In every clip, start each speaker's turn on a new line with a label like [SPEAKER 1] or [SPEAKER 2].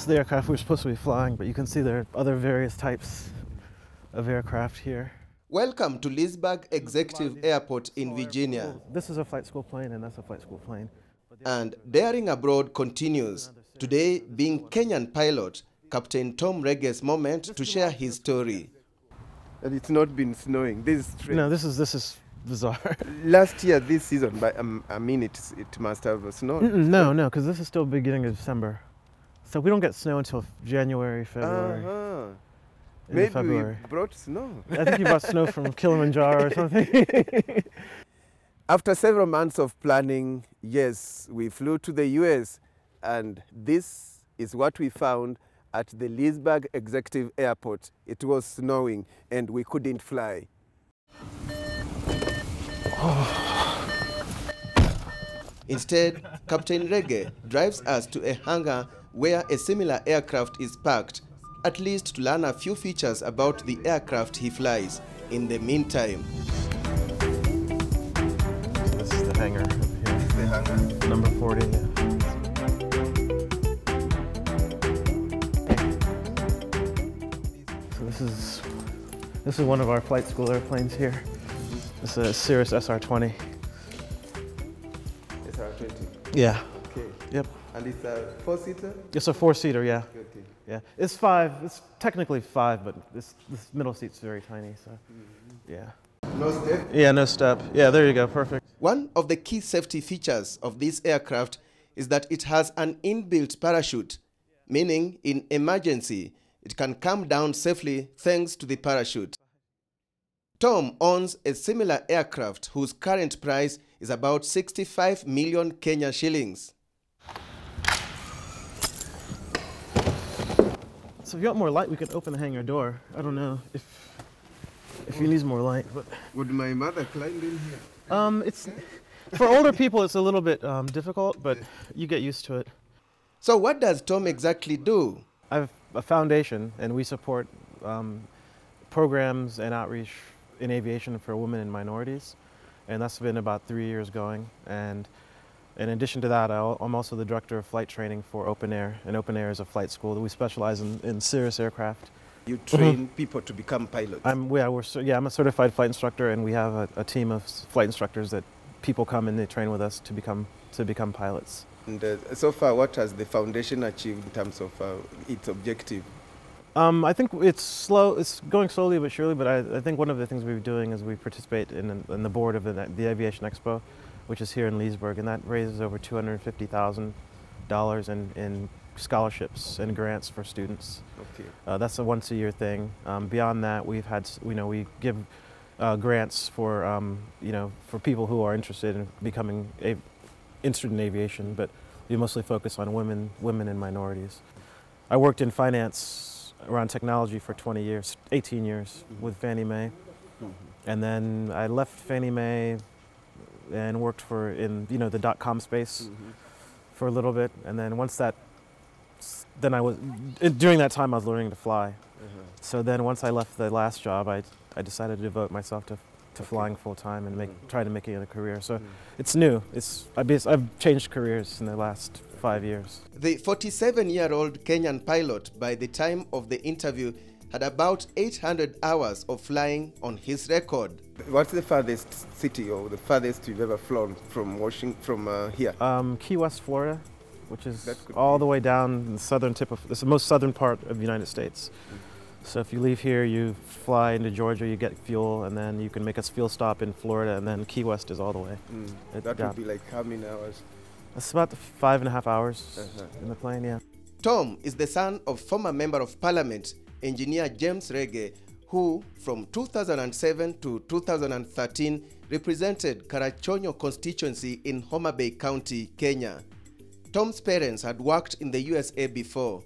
[SPEAKER 1] is the aircraft we're supposed to be flying, but you can see there are other various types of aircraft here.
[SPEAKER 2] Welcome to Leesburg Executive Airport in Virginia.
[SPEAKER 1] This is a flight school plane and that's a flight school plane.
[SPEAKER 2] And daring abroad continues, today being Kenyan pilot Captain Tom Rege's moment to share his story.
[SPEAKER 3] And it's not been snowing. This is strange.
[SPEAKER 1] No, this is bizarre.
[SPEAKER 3] Last year, this season, but I mean, it must have snowed.
[SPEAKER 1] No, because this is still beginning of December. So we don't get snow until January, February.
[SPEAKER 3] Maybe
[SPEAKER 1] February.
[SPEAKER 3] we brought snow.
[SPEAKER 1] I think you brought snow from Kilimanjaro or something.
[SPEAKER 3] After several months of planning, yes, we flew to the US, and this is what we found at the Leesburg Executive Airport. It was snowing and we couldn't fly.
[SPEAKER 2] Instead, Captain Rege drives us to a hangar where a similar aircraft is parked, at least to learn a few features about the aircraft he flies. In the meantime,
[SPEAKER 1] This is the hangar here.
[SPEAKER 3] The hangar.
[SPEAKER 1] Number 40. Yeah. So this is one of our flight school airplanes here. This is a Cirrus SR-20.
[SPEAKER 3] SR-20.
[SPEAKER 1] Yeah.
[SPEAKER 3] Okay.
[SPEAKER 1] Yep.
[SPEAKER 3] And it's a four-seater?
[SPEAKER 1] It's a four-seater, yeah.
[SPEAKER 3] Okay.
[SPEAKER 1] Yeah. It's five. It's technically five, but this middle seat's very tiny, so yeah.
[SPEAKER 3] No step?
[SPEAKER 1] Yeah, no step. Yeah, there you go. Perfect.
[SPEAKER 2] one of the key safety features of this aircraft is that it has an inbuilt parachute, meaning in emergency, it can come down safely thanks to the parachute. Tom owns a similar aircraft whose current price is about 65 million Kenya shillings.
[SPEAKER 1] So if you want more light, we could open the hangar door. I don't know if you need more light, but
[SPEAKER 3] Would my mother climb in here?
[SPEAKER 1] it's for older people. It's a little bit difficult, but you get used to it.
[SPEAKER 2] So what does Tom exactly do?
[SPEAKER 1] I have a foundation, and we support programs and outreach in aviation for women and minorities, and that's been about 3 years going. And in addition to that, I'm also the director of flight training for Open Air, and Open Air is a flight school that we specialize in Cirrus aircraft.
[SPEAKER 3] You train people to become pilots?
[SPEAKER 1] I'm a certified flight instructor, and we have a team of flight instructors that people come and they train with us to become pilots.
[SPEAKER 3] And so far, what has the foundation achieved in terms of its objective?
[SPEAKER 1] I think it's slow. It's going slowly but surely. But I think one of the things we're doing is we participate in the board of the Aviation Expo, which is here in Leesburg, and that raises over $250,000 in scholarships and grants for students.
[SPEAKER 3] Okay.
[SPEAKER 1] That's a once-a-year thing. Beyond that, we give grants for for people who are interested in becoming interested in aviation, but we mostly focus on women and minorities. I worked in finance around technology for 18 years with Fannie Mae, and then I left Fannie Mae and worked in the .com space for a little bit, and then during that time I was learning to fly. So then once I left the last job, I decided to devote myself to flying full time and try to make it a career. So it's new. I've changed careers in the last 5 years.
[SPEAKER 2] The 47-year-old Kenyan pilot, by the time of the interview, had about 800 hours of flying on his record.
[SPEAKER 3] What's the farthest city or the farthest you've ever flown from here?
[SPEAKER 1] Key West, Florida, which is all the way down the southern tip of, it's the most southern part of the United States. So if you leave here, you fly into Georgia, you get fuel, and then you can make a fuel stop in Florida, and then Key West is all the way.
[SPEAKER 3] That would be like how many hours?
[SPEAKER 1] It's about 5.5 hours in the plane, yeah.
[SPEAKER 2] Tom is the son of former Member of Parliament, Engineer James Rege, who from 2007 to 2013 represented Karachuonyo constituency in Homa Bay County, Kenya. Tom's parents had worked in the USA before.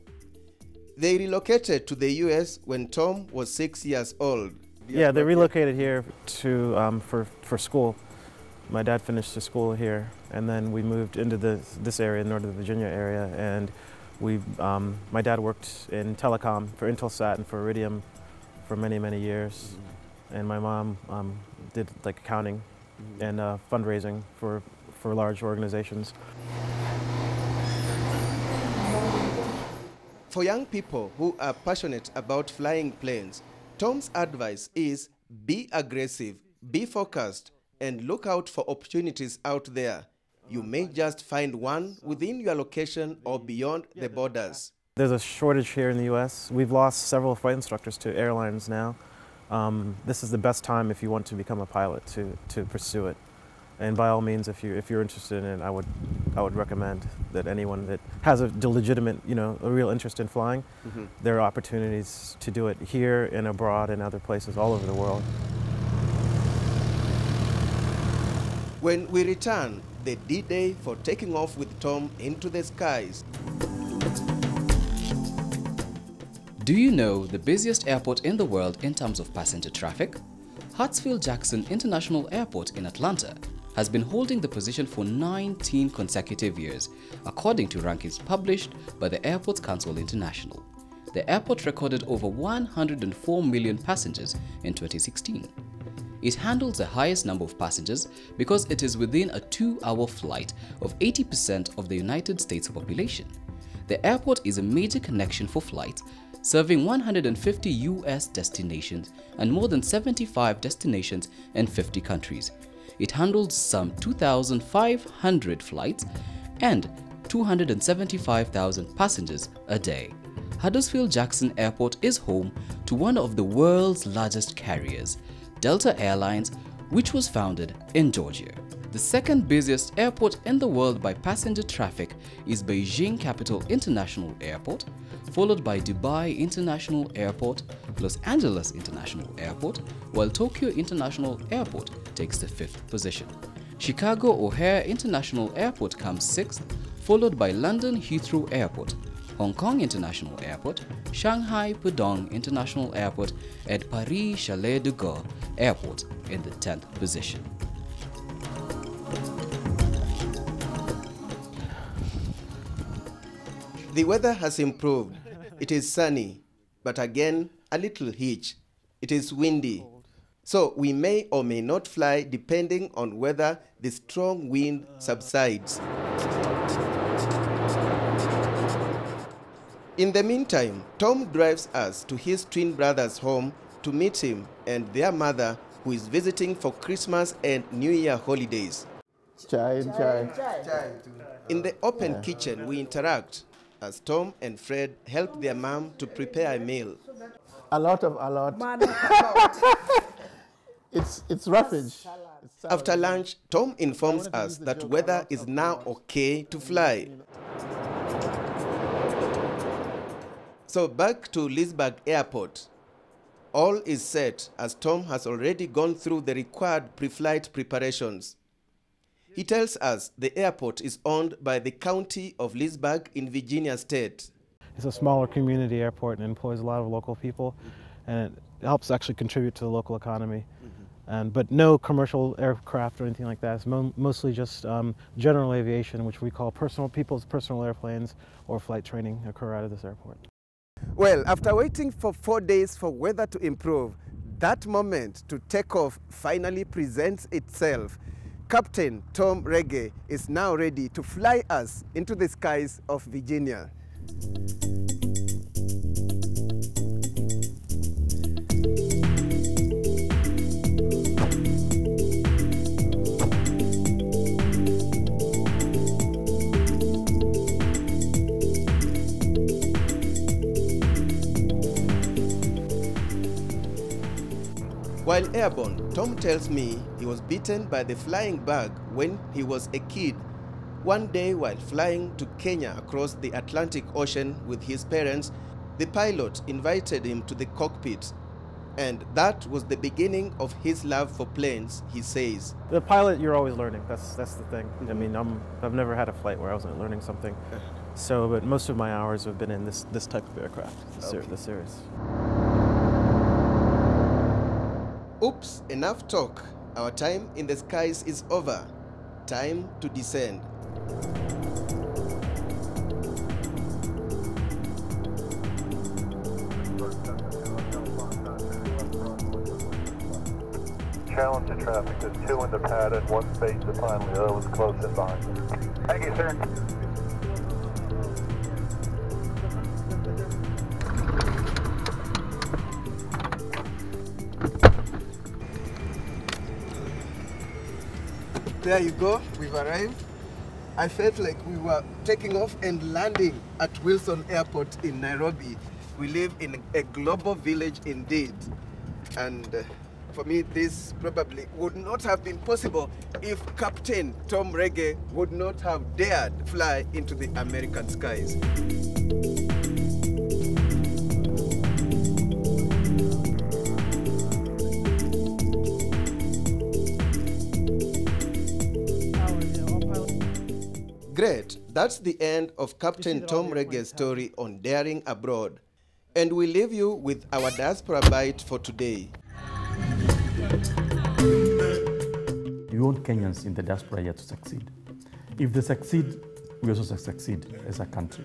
[SPEAKER 2] They relocated to the US when Tom was 6 years old.
[SPEAKER 1] Yeah, they relocated here for school. My dad finished his school here, and then we moved into this area, Northern Virginia area, and my dad worked in telecom for Intelsat and for Iridium for many, many years, and my mom did like accounting and fundraising for large organizations.
[SPEAKER 2] For young people who are passionate about flying planes, Tom's advice is be aggressive, be focused, and look out for opportunities out there. You may just find one within your location or beyond the borders.
[SPEAKER 1] There's a shortage here in the U.S. We've lost several flight instructors to airlines now. This is the best time if you want to become a pilot to pursue it. And by all means, if you're interested in it, I would recommend that anyone that has a legitimate, a real interest in flying, there are opportunities to do it here and abroad and other places all over the world.
[SPEAKER 2] When we return, the D-Day for taking off with Tom into the skies.
[SPEAKER 4] Do you know the busiest airport in the world in terms of passenger traffic? Hartsfield-Jackson International Airport in Atlanta has been holding the position for 19 consecutive years, according to rankings published by the Airports Council International. The airport recorded over 104 million passengers in 2016. It handles the highest number of passengers because it is within a 2-hour flight of 80% of the United States population. The airport is a major connection for flights, serving 150 US destinations and more than 75 destinations in 50 countries. It handles some 2,500 flights and 275,000 passengers a day. Huddersfield-Jackson Airport is home to one of the world's largest carriers, Delta Airlines, which was founded in Georgia. The second busiest airport in the world by passenger traffic is Beijing Capital International Airport, followed by Dubai International Airport, Los Angeles International Airport, while Tokyo International Airport takes the 5th position. Chicago O'Hare International Airport comes 6th, followed by London Heathrow Airport, Hong Kong International Airport, Shanghai Pudong International Airport, and Paris Charles de Gaulle Airport in the 10th position.
[SPEAKER 2] The weather has improved. It is sunny, but again, a little hitch. It is windy. So we may or may not fly depending on whether the strong wind subsides. In the meantime, Tom drives us to his twin brother's home to meet him and their mother, who is visiting for Christmas and New Year holidays.
[SPEAKER 3] Chai.
[SPEAKER 2] In the open kitchen, we interact as Tom and Fred help their mom to prepare a meal.
[SPEAKER 3] A lot. It's roughage.
[SPEAKER 2] After lunch, Tom informs us that weather is now okay to fly. So back to Leesburg Airport. All is set as Tom has already gone through the required pre-flight preparations. He tells us the airport is owned by the county of Leesburg in Virginia State.
[SPEAKER 1] It's a smaller community airport and employs a lot of local people, and it helps actually contribute to the local economy. But no commercial aircraft or anything like that. It's mostly just general aviation, which we call people's personal airplanes, or flight training occur out of this airport.
[SPEAKER 3] Well, after waiting for 4 days for weather to improve, that moment to take off finally presents itself. Captain Tom Rege is now ready to fly us into the skies of Virginia.
[SPEAKER 2] While airborne, Tom tells me he was bitten by the flying bug when he was a kid. One day while flying to Kenya across the Atlantic Ocean with his parents, the pilot invited him to the cockpit. And that was the beginning of his love for planes, he says.
[SPEAKER 1] The pilot, you're always learning. That's the thing. I mean, I've never had a flight where I wasn't learning something. So, but most of my hours have been in this type of aircraft, the series.
[SPEAKER 2] Oops, enough talk. Our time in the skies is over. Time to descend.
[SPEAKER 5] Challenge the traffic. There's 2 in the pad and 1 space to finally. That was close in behind. Thank you, sir.
[SPEAKER 3] There you go, we've arrived. I felt like we were taking off and landing at Wilson Airport in Nairobi. We live in a global village indeed. And for me, this probably would not have been possible if Captain Tom Rege would not have dared fly into the American skies.
[SPEAKER 2] Great, that's the end of Captain Tom Rege's story on daring abroad. And we leave you with our diaspora bite for today.
[SPEAKER 6] We want Kenyans in the diaspora here to succeed. If they succeed, we also succeed as a country.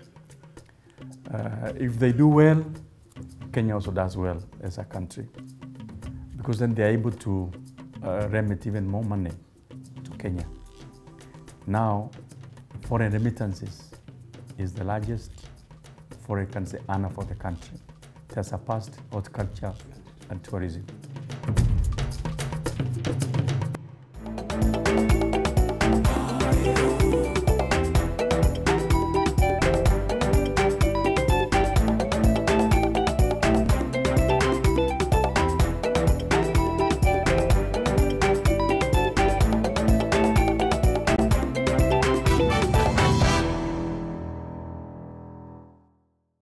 [SPEAKER 6] If they do well, Kenya also does well as a country, because then they're able to remit even more money to Kenya. Now, foreign remittances is the largest foreign currency earner for the country. It has surpassed horticulture and tourism.